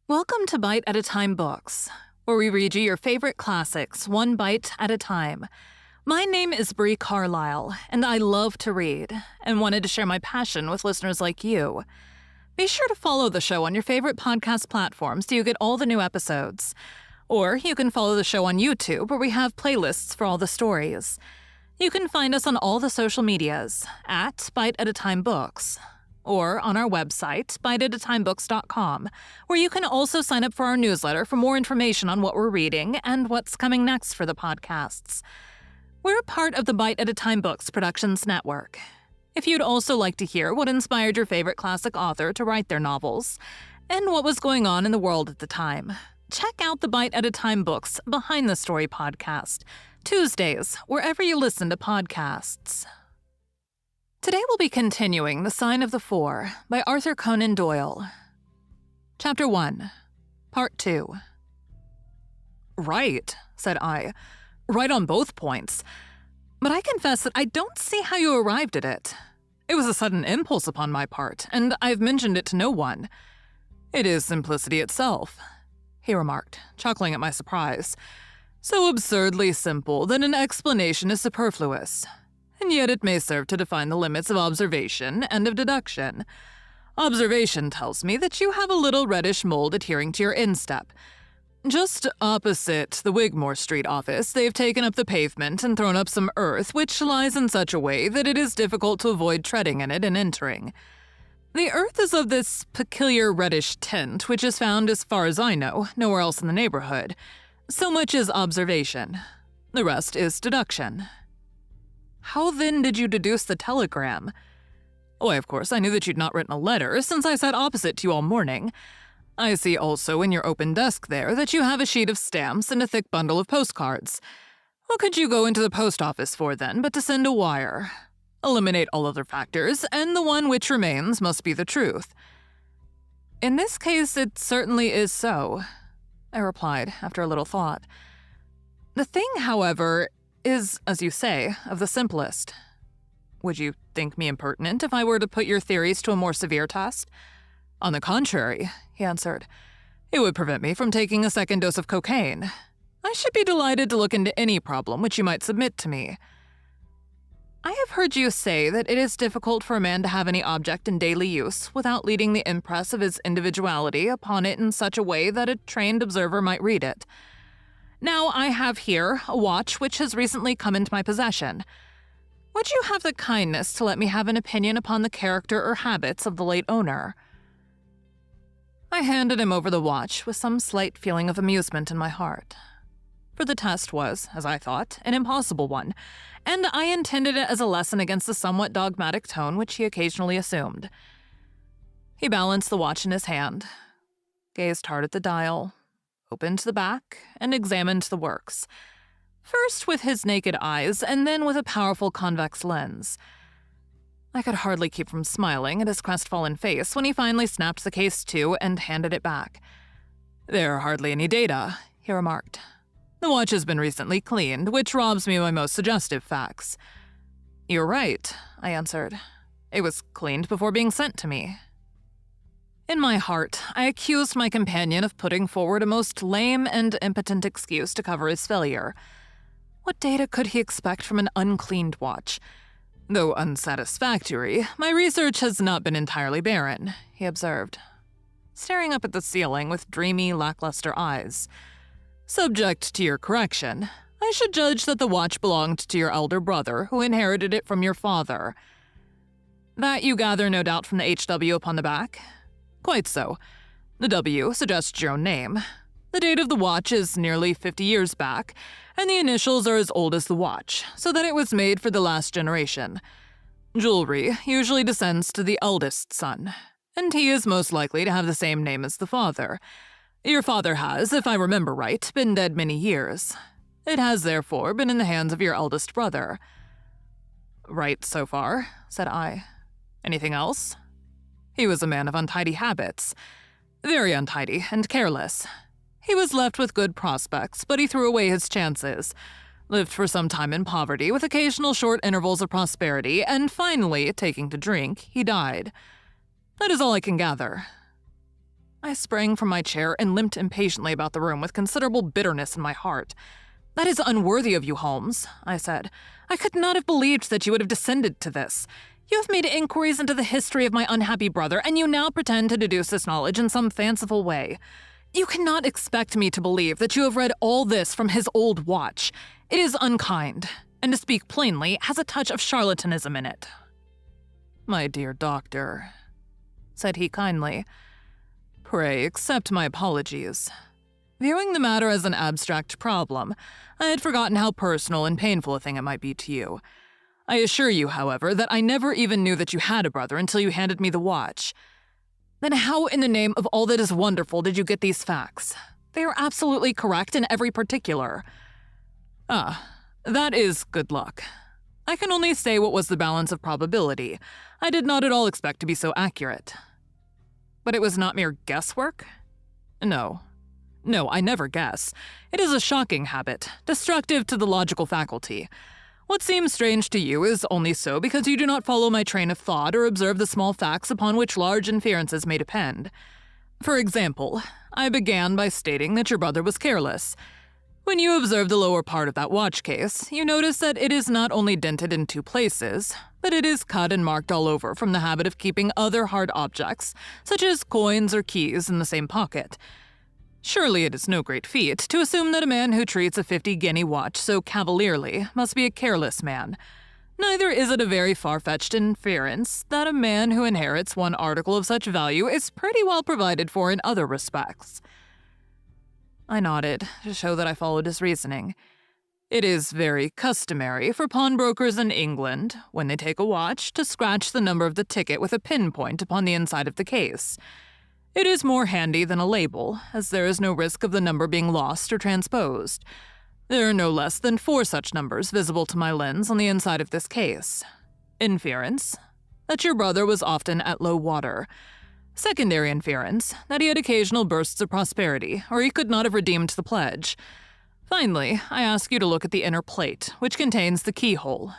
Welcome to Bite at a Time Books, where we read you your favorite classics one bite at a time. My name is Bree Carlile, and I love to read, and wanted to share my passion with listeners like you. Be sure to follow the show on your favorite podcast platform so you get all the new episodes. Or you can follow the show on YouTube, where we have playlists for all the stories. You can find us on all the social medias at Bite at a Time Books, or on our website, biteatatimebooks.com, where you can also sign up for our newsletter for more information on what we're reading and what's coming next for the podcasts. We're part of the Bite at a Time Books Productions Network. If you'd also like to hear what inspired your favorite classic author to write their novels, and what was going on in the world at the time, check out the Bite at a Time Books Behind the Story podcast, Tuesdays, wherever you listen to podcasts. Today we'll be continuing The Sign of the Four by Arthur Conan Doyle. Chapter 1, Part 2. Right, said I. Right on both points. But I confess that I don't see how you arrived at it. It was a sudden impulse upon my part, and I've mentioned it to no one. It is simplicity itself, he remarked, chuckling at my surprise. So absurdly simple that an explanation is superfluous. And yet it may serve to define the limits of observation and of deduction. Observation tells me that you have a little reddish mold adhering to your instep. Just opposite the Wigmore Street office, they've taken up the pavement and thrown up some earth which lies in such a way that it is difficult to avoid treading in it and entering. The earth is of this peculiar reddish tint which is found, as far as I know, nowhere else in the neighborhood. So much is observation. The rest is deduction. How then did you deduce the telegram? Why, of course, I knew that you'd not written a letter, since I sat opposite to you all morning. I see also in your open desk there that you have a sheet of stamps and a thick bundle of postcards. What could you go into the post office for, then, but to send a wire? Eliminate all other factors, and the one which remains must be the truth. In this case, it certainly is so, I replied after a little thought. The thing, however, is, as you say, of the simplest. Would you think me impertinent if I were to put your theories to a more severe test? On the contrary, he answered. It would prevent me from taking a second dose of cocaine. I should be delighted to look into any problem which you might submit to me. I have heard you say that it is difficult for a man to have any object in daily use without leaving the impress of his individuality upon it in such a way that a trained observer might read it. Now I have here a watch which has recently come into my possession. Would you have the kindness to let me have an opinion upon the character or habits of the late owner? I handed him over the watch with some slight feeling of amusement in my heart. For the test was, as I thought, an impossible one, and I intended it as a lesson against the somewhat dogmatic tone which he occasionally assumed. He balanced the watch in his hand, gazed hard at the dial, opened the back, and examined the works, first with his naked eyes and then with a powerful convex lens. I could hardly keep from smiling at his crestfallen face when he finally snapped the case to and handed it back. There are hardly any data, he remarked. The watch has been recently cleaned, which robs me of my most suggestive facts. You're right, I answered. It was cleaned before being sent to me. In my heart, I accused my companion of putting forward a most lame and impotent excuse to cover his failure. What data could he expect from an uncleaned watch? Though unsatisfactory, my research has not been entirely barren, he observed, staring up at the ceiling with dreamy, lackluster eyes. Subject to your correction, I should judge that the watch belonged to your elder brother, who inherited it from your father. That you gather, no doubt, from the HW upon the back? Quite so. The W suggests your own name. The date of the watch is nearly 50 years back, and the initials are as old as the watch, so that it was made for the last generation. Jewelry usually descends to the eldest son, and he is most likely to have the same name as the father. Your father has, if I remember right, been dead many years. It has, therefore, been in the hands of your eldest brother. Right so far, said I. Anything else? He was a man of untidy habits. Very untidy and careless. He was left with good prospects, but he threw away his chances, lived for some time in poverty with occasional short intervals of prosperity, and finally, taking to drink, he died. That is all I can gather. I sprang from my chair and limped impatiently about the room with considerable bitterness in my heart. "That is unworthy of you, Holmes," I said. "I could not have believed that you would have descended to this. You have made inquiries into the history of my unhappy brother, and you now pretend to deduce this knowledge in some fanciful way. You cannot expect me to believe that you have read all this from his old watch. It is unkind, and to speak plainly, has a touch of charlatanism in it." "My dear doctor," said he kindly, "pray accept my apologies. Viewing the matter as an abstract problem, I had forgotten how personal and painful a thing it might be to you. I assure you, however, that I never even knew that you had a brother until you handed me the watch. Then how in the name of all that is wonderful did you get these facts? They are absolutely correct in every particular." "Ah, that is good luck. I can only say what was the balance of probability. I did not at all expect to be so accurate." "But it was not mere guesswork?" No, I never guess. It is a shocking habit, destructive to the logical faculty. What seems strange to you is only so because you do not follow my train of thought or observe the small facts upon which large inferences may depend. For example, I began by stating that your brother was careless. When you observe the lower part of that watch case, you notice that it is not only dented in 2 places, but it is cut and marked all over from the habit of keeping other hard objects, such as coins or keys, in the same pocket. Surely it is no great feat to assume that a man who treats a 50-guinea watch so cavalierly must be a careless man. Neither is it a very far-fetched inference that a man who inherits one article of such value is pretty well provided for in other respects." I nodded to show that I followed his reasoning. "It is very customary for pawnbrokers in England, when they take a watch, to scratch the number of the ticket with a pinpoint upon the inside of the case. It is more handy than a label, as there is no risk of the number being lost or transposed. There are no less than 4 such numbers visible to my lens on the inside of this case. Inference: that your brother was often at low water. Secondary inference: that he had occasional bursts of prosperity, or he could not have redeemed the pledge. Finally, I ask you to look at the inner plate, which contains the keyhole.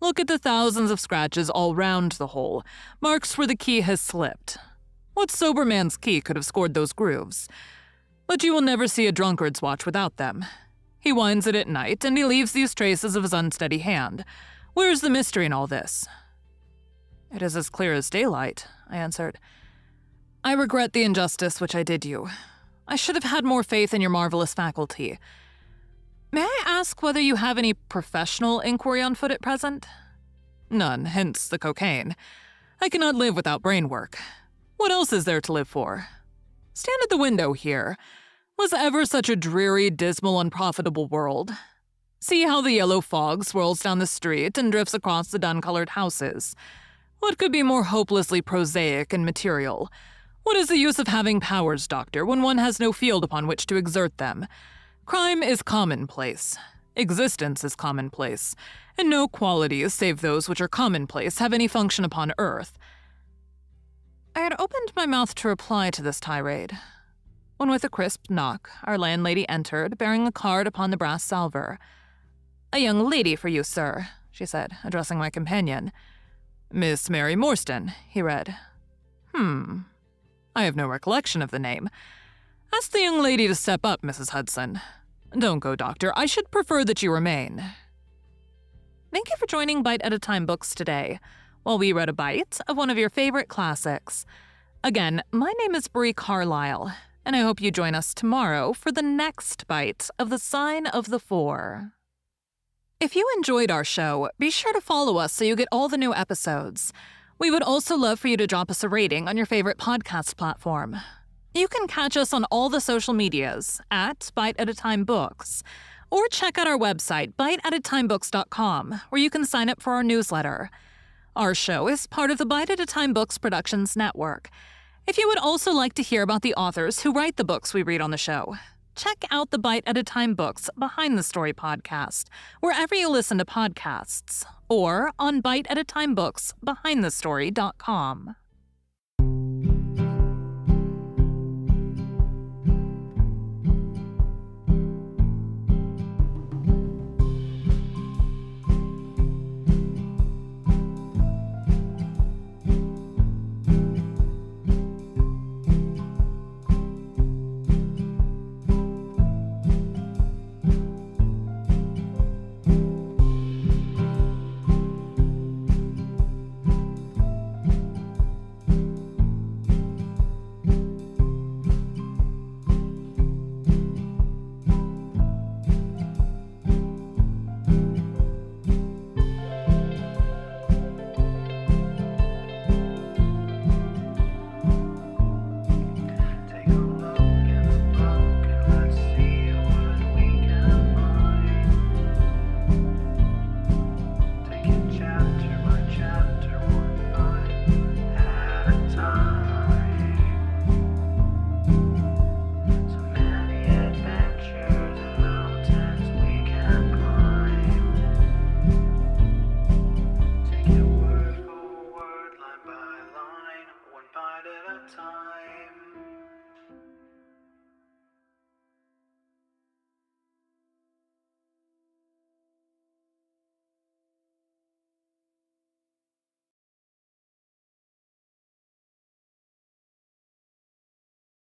Look at the thousands of scratches all round the hole, marks where the key has slipped. What sober man's key could have scored those grooves? But you will never see a drunkard's watch without them. He winds it at night, and he leaves these traces of his unsteady hand. Where is the mystery in all this?" "It is as clear as daylight," I answered. "I regret the injustice which I did you. I should have had more faith in your marvelous faculty. May I ask whether you have any professional inquiry on foot at present?" "None, hence the cocaine. I cannot live without brain work. What else is there to live for? Stand at the window here. Was ever such a dreary, dismal, unprofitable world? See how the yellow fog swirls down the street and drifts across the dun-colored houses. What could be more hopelessly prosaic and material? What is the use of having powers, doctor, when one has no field upon which to exert them? Crime is commonplace. Existence is commonplace. And no qualities save those which are commonplace have any function upon earth." I had opened my mouth to reply to this tirade, when with a crisp knock, our landlady entered, bearing a card upon the brass salver. "A young lady for you, sir," she said, addressing my companion. "Miss Mary Morstan," he read. I have no recollection of the name. Ask the young lady to step up, Mrs. Hudson. Don't go, doctor. I should prefer that you remain." Thank you for joining Bite at a Time Books today, while we read a bite of one of your favorite classics. Again, my name is Bree Carlile, and I hope you join us tomorrow for the next bite of The Sign of the Four. If you enjoyed our show, be sure to follow us so you get all the new episodes. We would also love for you to drop us a rating on your favorite podcast platform. You can catch us on all the social medias at Bite at a Time Books, or check out our website, biteatatimebooks.com, where you can sign up for our newsletter. Our show is part of the Bite at a Time Books Productions Network. If you would also like to hear about the authors who write the books we read on the show, check out the Bite at a Time Books Behind the Story podcast, wherever you listen to podcasts, or on biteatatimebooksbehindthestory.com.